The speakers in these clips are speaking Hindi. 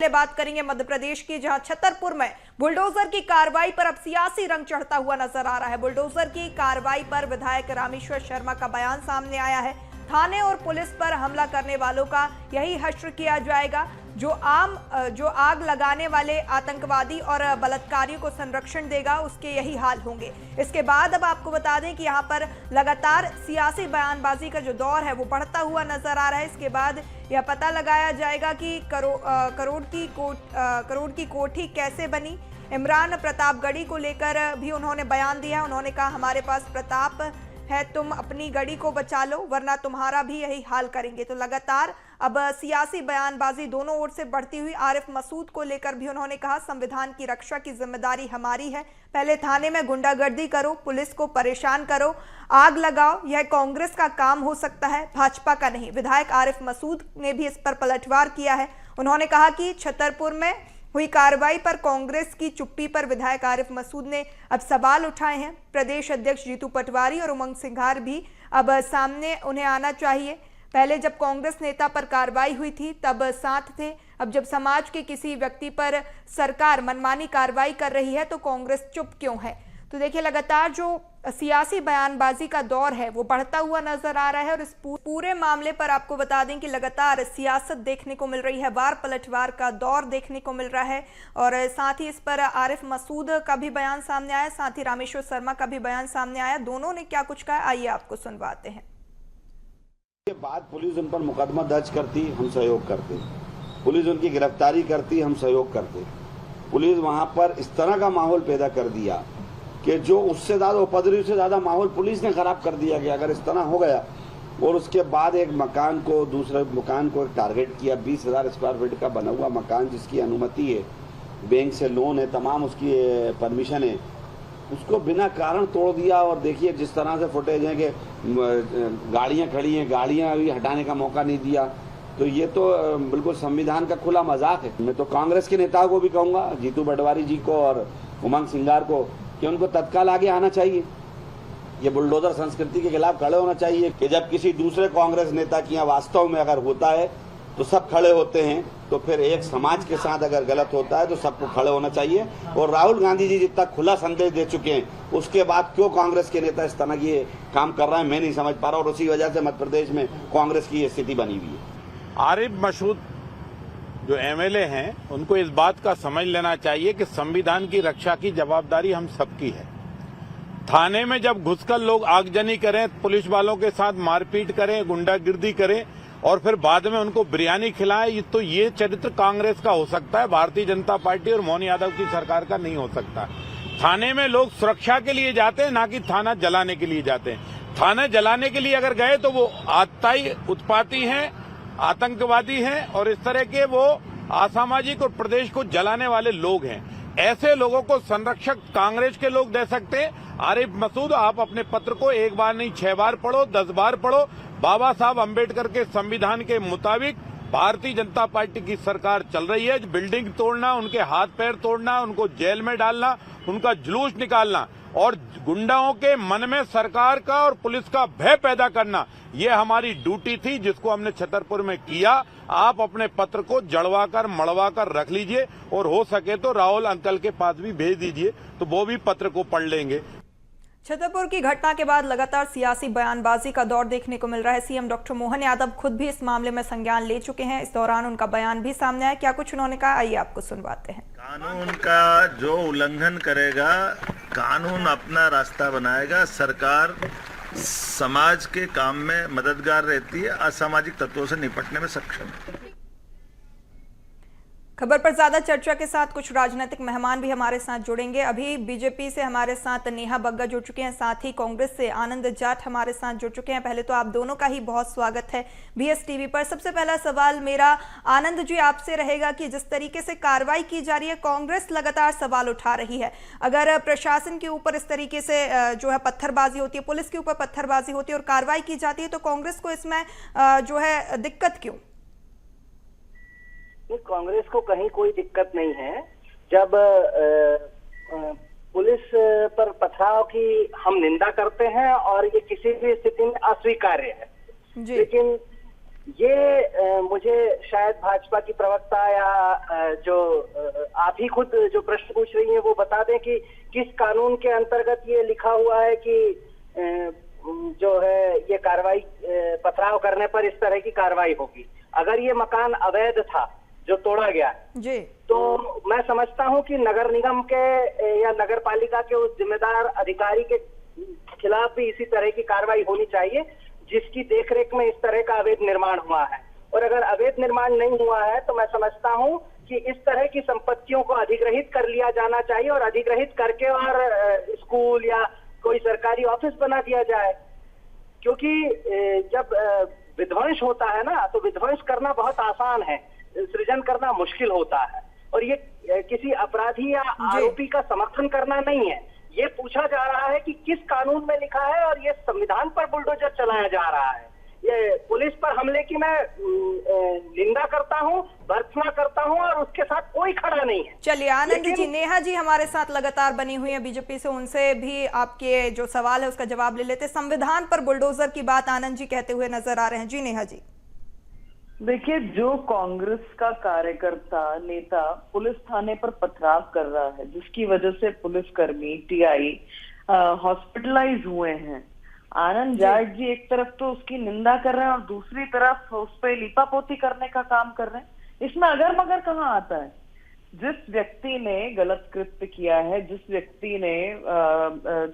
बात करेंगे मध्य प्रदेश की, जहां छतरपुर में बुलडोजर की कार्रवाई पर अब सियासी रंग चढ़ता हुआ नजर आ रहा है। बुलडोजर की कार्रवाई पर विधायक रामेश्वर शर्मा का बयान सामने आया है। थाने और पुलिस पर हमला करने वालों का यही हश्र किया जाएगा। जो आग लगाने वाले आतंकवादी और बलात्कारियों को संरक्षण देगा, उसके यही हाल होंगे। इसके बाद अब आपको बता दें कि यहाँ पर लगातार सियासी बयानबाजी का जो दौर है वो बढ़ता हुआ नजर आ रहा है। इसके बाद यह पता लगाया जाएगा कि करोड़ की कोठी कैसे बनी। इमरान प्रतापगढ़ी को लेकर भी उन्होंने बयान दिया। उन्होंने कहा, हमारे पास प्रताप है, तुम अपनी गढ़ी को बचा लो वरना तुम्हारा भी यही हाल करेंगे। तो लगातार अब सियासी बयानबाजी दोनों ओर से बढ़ती हुई। आरिफ मसूद को लेकर भी उन्होंने कहा, संविधान की रक्षा की जिम्मेदारी हमारी है। पहले थाने में गुंडागर्दी करो, पुलिस को परेशान करो, आग लगाओ, यह कांग्रेस का काम हो सकता है, भाजपा का नहीं। विधायक आरिफ मसूद ने भी इस पर पलटवार किया है। उन्होंने कहा कि छतरपुर में हुई कार्रवाई पर कांग्रेस की चुप्पी पर विधायक आरिफ मसूद ने अब सवाल उठाए हैं। प्रदेश अध्यक्ष जीतू पटवारी और उमंग सिंघार भी अब सामने उन्हें आना चाहिए। पहले जब कांग्रेस नेता पर कार्रवाई हुई थी तब साथ थे, अब जब समाज के किसी व्यक्ति पर सरकार मनमानी कार्रवाई कर रही है तो कांग्रेस चुप क्यों है। तो देखिए, लगातार जो सियासी बयानबाजी का दौर है वो बढ़ता हुआ नजर आ रहा है। और इस पूरे मामले पर आपको बता दें कि लगातार सियासत देखने को मिल रही है, वार पलटवार का दौर देखने को मिल रहा है। और साथ ही इस पर आरिफ मसूद का भी बयान सामने आया, साथ ही रामेश्वर शर्मा का भी बयान सामने आया। दोनों ने क्या कुछ कहा, आइए आपको सुनवाते हैं। के बाद पुलिस उन पर मुकदमा दर्ज करती, हम सहयोग करते। पुलिस उनकी गिरफ्तारी करती, हम सहयोग करते। पुलिस वहां पर इस तरह का माहौल पैदा कर दिया कि जो उससे ज्यादा उपद्रवी से ज्यादा माहौल पुलिस ने खराब कर दिया कि अगर इस तरह हो गया। और उसके बाद एक मकान को, दूसरे मकान को टारगेट किया। 20,000 स्क्वायर फीट का बना हुआ मकान जिसकी अनुमति है, बैंक से लोन है, तमाम उसकी परमिशन है, उसको बिना कारण तोड़ दिया। और देखिए जिस तरह से फुटेज है कि गाड़ियां खड़ी हैं, गाड़ियां भी हटाने का मौका नहीं दिया। तो ये तो बिल्कुल संविधान का खुला मजाक है। मैं तो कांग्रेस के नेताओं को भी कहूंगा, जीतू पटवारी जी को और उमंग सिंघार को, कि उनको तत्काल आगे आना चाहिए। ये बुलडोजर संस्कृति के खिलाफ खड़े होना चाहिए कि जब किसी दूसरे कांग्रेस नेता की यहाँ वास्तव में अगर होता है तो सब खड़े होते हैं, तो फिर एक समाज के साथ अगर गलत होता है तो सबको खड़े होना चाहिए। और राहुल गांधी जी जितना खुला संदेश दे चुके हैं, उसके बाद क्यों कांग्रेस के नेता इस तरह की काम कर रहे हैं, मैं नहीं समझ पा रहा। और उसी वजह से मध्य प्रदेश में कांग्रेस की ये स्थिति बनी हुई है। आरिफ मसूद जो एमएलए हैं, उनको इस बात का समझ लेना चाहिए कि संविधान की रक्षा की जवाबदारी हम सबकी है। थाने में जब घुसकर लोग आगजनी करें, पुलिस वालों के साथ मारपीट करें, गुंडागिर्दी करें और फिर बाद में उनको बिरयानी खिलाएं, तो ये चरित्र कांग्रेस का हो सकता है, भारतीय जनता पार्टी और मोहन यादव की सरकार का नहीं हो सकता। थाने में लोग सुरक्षा के लिए जाते हैं, ना कि थाना जलाने के लिए जाते हैं। थाना जलाने के लिए अगर गए तो वो आतताई उत्पाती हैं, आतंकवादी हैं और इस तरह के वो असामाजिक और प्रदेश को जलाने वाले लोग हैं। ऐसे लोगों को संरक्षक कांग्रेस के लोग दे सकते हैं। आरिफ मसूद, आप अपने पत्र को एक बार नहीं 6 बार पढ़ो, 10 बार पढ़ो। बाबा साहब अंबेडकर के संविधान के मुताबिक भारतीय जनता पार्टी की सरकार चल रही है। बिल्डिंग तोड़ना, उनके हाथ पैर तोड़ना, उनको जेल में डालना, उनका जुलूस निकालना और गुंडाओं के मन में सरकार का और पुलिस का भय पैदा करना, ये हमारी ड्यूटी थी जिसको हमने छतरपुर में किया। आप अपने पत्र को जड़वाकर मड़वाकर रख लीजिए और हो सके तो राहुल अंकल के पास भी भेज दीजिए, तो वो भी पत्र को पढ़ लेंगे। छतरपुर की घटना के बाद लगातार सियासी बयानबाजी का दौर देखने को मिल रहा है। सीएम डॉक्टर मोहन यादव खुद भी इस मामले में संज्ञान ले चुके हैं। इस दौरान उनका बयान भी सामने आया। क्या कुछ उन्होंने कहा, आइए आपको सुनवाते हैं। कानून का जो उल्लंघन करेगा, कानून अपना रास्ता बनाएगा। सरकार समाज के काम में मददगार रहती है, असामाजिक तत्वों से निपटने में सक्षम है। खबर पर ज्यादा चर्चा के साथ कुछ राजनीतिक मेहमान भी हमारे साथ जुड़ेंगे। अभी बीजेपी से हमारे साथ नेहा बग्गा जुड़ चुके हैं, साथ ही कांग्रेस से आनंद जाट हमारे साथ जुड़ चुके हैं। पहले तो आप दोनों का ही बहुत स्वागत है बीएस टीवी पर। सबसे पहला सवाल मेरा आनंद जी आपसे रहेगा कि जिस तरीके से कार्रवाई की जा रही है, कांग्रेस लगातार सवाल उठा रही है। अगर प्रशासन के ऊपर इस तरीके से जो है पत्थरबाजी होती है, पुलिस के ऊपर पत्थरबाजी होती है और कार्रवाई की जाती है, तो कांग्रेस को इसमें जो है दिक्कत क्यों? कांग्रेस को कहीं कोई दिक्कत नहीं है। जब पुलिस पर पथराव की हम निंदा करते हैं और ये किसी भी स्थिति में अस्वीकार्य है, लेकिन ये मुझे शायद भाजपा की प्रवक्ता या जो आप ही खुद जो प्रश्न पूछ रही हैं वो बता दें कि किस कानून के अंतर्गत ये लिखा हुआ है कि जो है ये कार्रवाई, पथराव करने पर इस तरह की कार्रवाई होगी। अगर ये मकान अवैध था जो तोड़ा गया जी, तो मैं समझता हूं कि नगर निगम के या नगर पालिका के उस जिम्मेदार अधिकारी के खिलाफ भी इसी तरह की कार्रवाई होनी चाहिए जिसकी देखरेख में इस तरह का अवैध निर्माण हुआ है। और अगर अवैध निर्माण नहीं हुआ है तो मैं समझता हूं कि इस तरह की संपत्तियों को अधिग्रहित कर लिया जाना चाहिए और अधिग्रहित करके और स्कूल या कोई सरकारी ऑफिस बना दिया जाए, क्योंकि जब विध्वंस होता है ना तो विध्वंस करना बहुत आसान है, सृजन करना मुश्किल होता है। और ये किसी अपराधी या आरोपी का समर्थन करना नहीं है। ये पूछा जा रहा है कि किस कानून में लिखा है और ये संविधान पर बुलडोजर चलाया जा रहा है। ये पुलिस पर हमले की मैं निंदा करता हूँ, भर्त्सना करता हूँ और उसके साथ कोई खड़ा नहीं है। चलिए आनंद जी, नेहा जी हमारे साथ लगातार बनी हुई है बीजेपी से, उनसे भी आपके जो सवाल है उसका जवाब ले लेते। संविधान पर बुलडोजर की बात आनंद जी कहते हुए नजर आ रहे हैं। जी नेहा जी। देखिए, जो कांग्रेस का कार्यकर्ता नेता पुलिस थाने पर पथराव कर रहा है, जिसकी वजह से पुलिसकर्मी टीआई हॉस्पिटलाइज हुए हैं, आनंद जाट जी एक तरफ तो उसकी निंदा कर रहे हैं और दूसरी तरफ उस पर लिपापोती करने का काम कर रहे हैं। इसमें अगर मगर कहाँ आता है? जिस व्यक्ति ने गलत कृत्य किया है, जिस व्यक्ति ने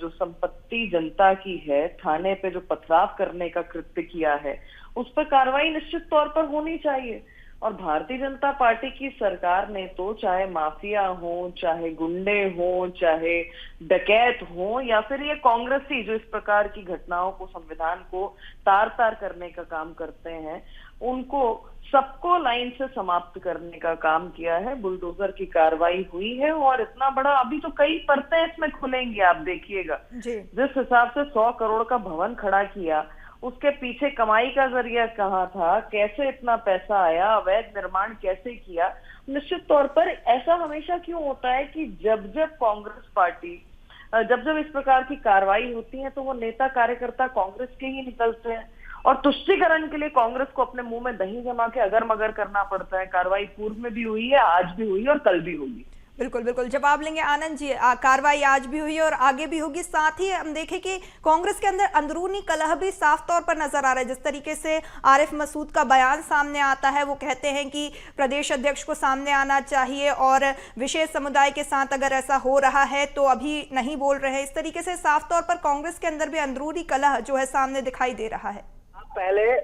जो संपत्ति जनता की है, थाने पे जो पथराव करने का कृत्य किया है, उस पर कार्रवाई निश्चित तौर पर होनी चाहिए। और भारतीय जनता पार्टी की सरकार ने तो चाहे माफिया हो, चाहे गुंडे हो, चाहे डकैत हो, या फिर ये कांग्रेसी जो इस प्रकार की घटनाओं को, संविधान को तार तार करने का काम करते हैं, उनको सबको लाइन से समाप्त करने का काम किया है। बुलडोजर की कार्रवाई हुई है और इतना बड़ा, अभी तो कई परतें इसमें खुलेंगी, आप देखिएगा। जिस हिसाब से 100 करोड़ का भवन खड़ा किया, उसके पीछे कमाई का जरिया कहाँ था, कैसे इतना पैसा आया, अवैध निर्माण कैसे किया। निश्चित तौर पर ऐसा हमेशा क्यों होता है कि जब जब कांग्रेस पार्टी, जब जब इस प्रकार की कार्रवाई होती है तो वो नेता कार्यकर्ता कांग्रेस के ही निकलते हैं और तुष्टीकरण के लिए कांग्रेस को अपने मुंह में दही जमा के अगर मगर करना पड़ता है। कार्रवाई पूर्व में भी हुई है, आज भी हुई है और कल भी होगी। बिल्कुल बिल्कुल जवाब लेंगे आनंद जी। कार्रवाई आज भी हुई और आगे भी होगी। साथ ही हम देखें कि कांग्रेस के अंदर अंदरूनी कलह भी साफ तौर पर नजर आ रहा है। जिस तरीके से आरिफ मसूद का बयान सामने आता है, वो कहते हैं कि प्रदेश अध्यक्ष को सामने आना चाहिए और विशेष समुदाय के साथ अगर ऐसा हो रहा है तो अभी नहीं बोल रहे हैं। इस तरीके से साफ तौर पर कांग्रेस के अंदर भी अंदरूनी कलह जो है सामने दिखाई दे रहा है।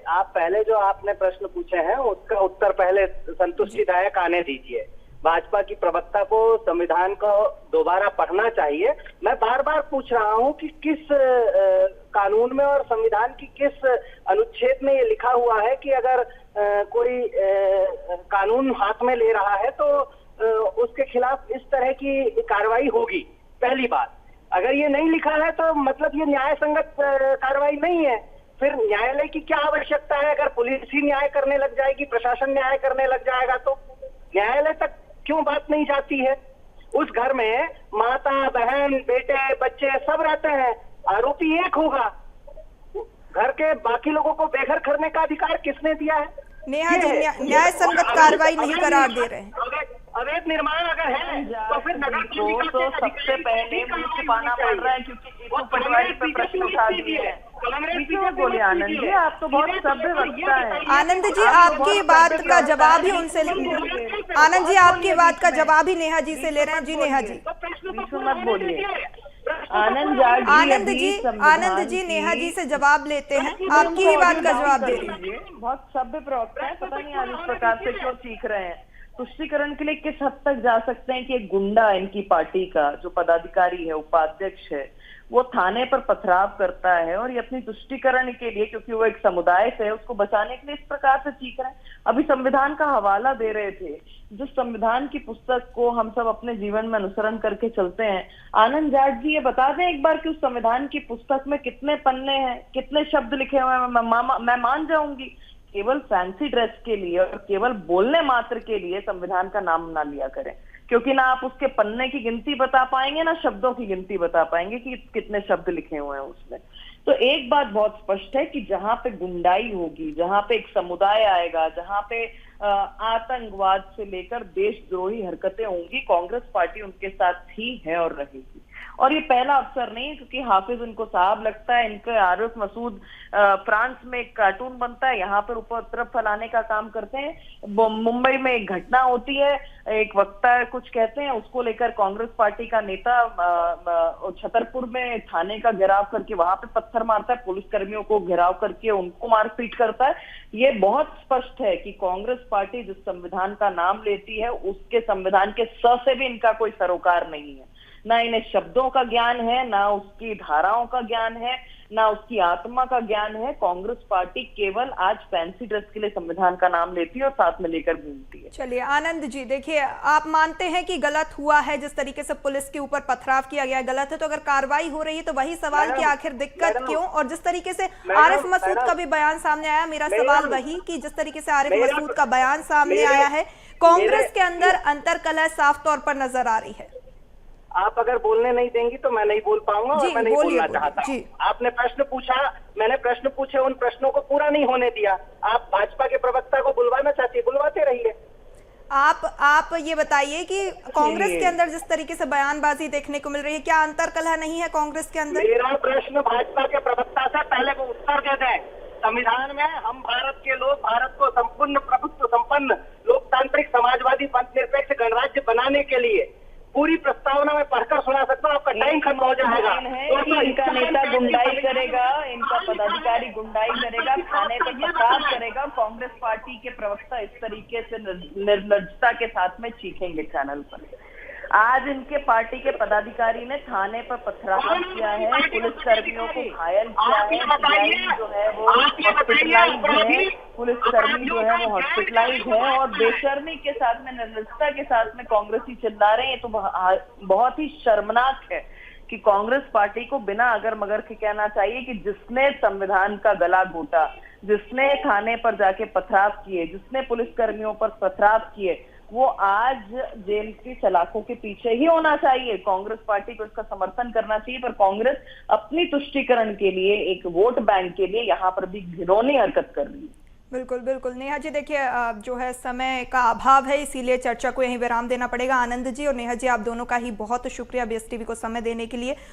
आप पहले जो आपने प्रश्न पूछे हैं उसका उत्तर पहले संतुष्टिदायक आने दीजिए। भाजपा की प्रवक्ता को संविधान को दोबारा पढ़ना चाहिए। मैं बार बार पूछ रहा हूं कि किस कानून में और संविधान की किस अनुच्छेद में ये लिखा हुआ है कि अगर कोई कानून हाथ में ले रहा है तो उसके खिलाफ इस तरह की कार्रवाई होगी। पहली बात, अगर ये नहीं लिखा है तो मतलब ये न्याय संगत कार्रवाई नहीं है। फिर न्यायालय की क्या आवश्यकता है? अगर पुलिस ही न्याय करने लग जाएगी, प्रशासन न्याय करने लग जाएगा तो न्यायालय तक क्यों बात नहीं जाती है? उस घर में माता, बहन, बेटे, बच्चे सब रहते हैं, आरोपी एक होगा। घर के बाकी लोगों को बेघर करने का अधिकार किसने दिया है? नेहा जी, न्याय संगत कार्रवाई नहीं करार दे रहे हैं। अवैध निर्माण अगर है तो फिर नगर को तो सबसे पहले मुंह छुपाना पड़ रहा है, क्योंकि इनको पटवारी पे प्रश्न उठा दिए हैं। बोलिए आनंद जी, आप तो बहुत सभ्य वक्ता है। आनंद जी, आपकी बात का जवाब ही उनसे आनंद जी, आपकी बात का जवाब ही नेहा जी से ले रहे हैं। जी नेहा जी, मत बोलिए। आनंद जी नेहा जी से जवाब लेते हैं, आपकी ही बात का जवाब दे रही है। बहुत सभ्य प्रवक्ता है, पता नहीं आज इस प्रकार से क्यों सीख रहे हैं। तुष्टीकरण के लिए किस हद तक जा सकते हैं कि एक गुंडा इनकी पार्टी का जो पदाधिकारी है, उपाध्यक्ष है, वो थाने पर पथराव करता है और ये अपनी तुष्टीकरण के लिए, क्योंकि वो एक समुदाय से है, उसको बचाने के लिए इस प्रकार से सीख रहे हैं। अभी संविधान का हवाला दे रहे थे, जो संविधान की पुस्तक को हम सब अपने जीवन में अनुसरण करके चलते हैं। आनंद जाट जी, ये बता दें एक बार कि उस संविधान की पुस्तक में कितने पन्ने हैं, कितने शब्द लिखे हुए हैं। मैं मान जाऊंगी केवल फैंसी ड्रेस के लिए और केवल बोलने मात्र के लिए संविधान का नाम ना लिया करें, क्योंकि ना आप उसके पन्ने की गिनती बता पाएंगे ना शब्दों की गिनती बता पाएंगे कि कितने शब्द लिखे हुए हैं उसमें। तो एक बात बहुत स्पष्ट है कि जहां पे गुंडाई होगी, जहां पे एक समुदाय आएगा, जहां पे आतंकवाद से लेकर देशद्रोही हरकतें होंगी, कांग्रेस पार्टी उनके साथ थी, है और रहेगी। और ये पहला अवसर नहीं है, क्योंकि हाफिज उनको साहब लगता है, इनके आरिफ मसूद फ्रांस में एक कार्टून बनता है, यहाँ पर उपद्रव फैलाने का काम करते हैं। मुंबई में एक घटना होती है, एक वक्ता कुछ कहते हैं, उसको लेकर कांग्रेस पार्टी का नेता छतरपुर में थाने का घेराव करके वहां पे पत्थर मारता है, पुलिस कर्मियों को घेराव करके उनको मारपीट करता है। ये बहुत स्पष्ट है कि कांग्रेस पार्टी जिस संविधान का नाम लेती है उसके संविधान के स से भी इनका कोई सरोकार नहीं है। ना इन्हें शब्दों का ज्ञान है, ना उसकी धाराओं का ज्ञान है, ना उसकी आत्मा का ज्ञान है। कांग्रेस पार्टी केवल आज फैंसी ड्रेस के लिए संविधान का नाम लेती है और साथ में लेकर घूमती है। चलिए आनंद जी, देखिए आप मानते हैं कि गलत हुआ है, जिस तरीके से पुलिस के ऊपर पथराव किया गया गलत है, तो अगर कार्रवाई हो रही है तो वही सवाल कि आखिर दिक्कत क्यों? और जिस तरीके से आरिफ मसूद का भी बयान सामने आया, मेरा सवाल वही कि जिस तरीके से आरिफ मसूद का बयान सामने आया है, कांग्रेस के अंदर अंतर्कलह साफ तौर पर नजर आ रही है। आप अगर बोलने नहीं देंगी तो मैं नहीं बोल पाऊंगा और मैं नहीं बोलना चाहता। आपने प्रश्न पूछा, मैंने प्रश्न पूछे, उन प्रश्नों को पूरा नहीं होने दिया। आप भाजपा के प्रवक्ता को बुलवाना चाहती है, बुलवाते रहिए। आप ये बताइए कि कांग्रेस के अंदर जिस तरीके से बयानबाजी देखने को मिल रही है, क्या अंतर्कलह नहीं है कांग्रेस के अंदर? मेरा प्रश्न भाजपा के प्रवक्ता से पहले को उत्तर दे दें। संविधान में हम भारत के लोग भारत को संपूर्ण प्रभुत्व संपन्न लोकतांत्रिक समाजवादी पंथनिरपेक्ष गणराज्य बनाने के लिए पूरी प्रस्तावना में पढ़कर सुना सकता हूँ। आपका टाइम खत्म हो जाएगा। इनका नेता गुंडाई करेगा, इनका पदाधिकारी गुंडाई करेगा, थाने पर पथराव करेगा। कांग्रेस पार्टी के प्रवक्ता इस तरीके से निर्लज्जता के साथ में चीखेंगे चैनल पर। आज इनके पार्टी के पदाधिकारी ने थाने पर पथराव किया है, पुलिस कर्मियों को घायल किया है, जो है वो हॉस्पिटलाइज है, पुलिस कर्मी जो है वो हॉस्पिटलाइज है, और बेशर्मी के साथ में, निर्लज्जता के साथ में कांग्रेसी चिल्ला रहे हैं। तो बहुत ही शर्मनाक है कि कांग्रेस पार्टी को बिना अगर मगर के कहना चाहिए कि जिसने संविधान का गला घोटा, जिसने थाने पर जाके पथराव किए, जिसने पुलिस कर्मियों पर पथराव किए, वो आज जेल की सलाखों के पीछे ही होना चाहिए। कांग्रेस पार्टी को इसका समर्थन करना चाहिए, पर कांग्रेस अपनी तुष्टीकरण के लिए, एक वोट बैंक के लिए यहाँ पर भी घिनौनी हरकत कर रही है। बिल्कुल बिल्कुल। नेहा जी, देखिए जो है समय का अभाव है, इसीलिए चर्चा को यहीं विराम देना पड़ेगा। आनंद जी और नेहा जी, आप दोनों का ही बहुत शुक्रिया BSTV को समय देने के लिए।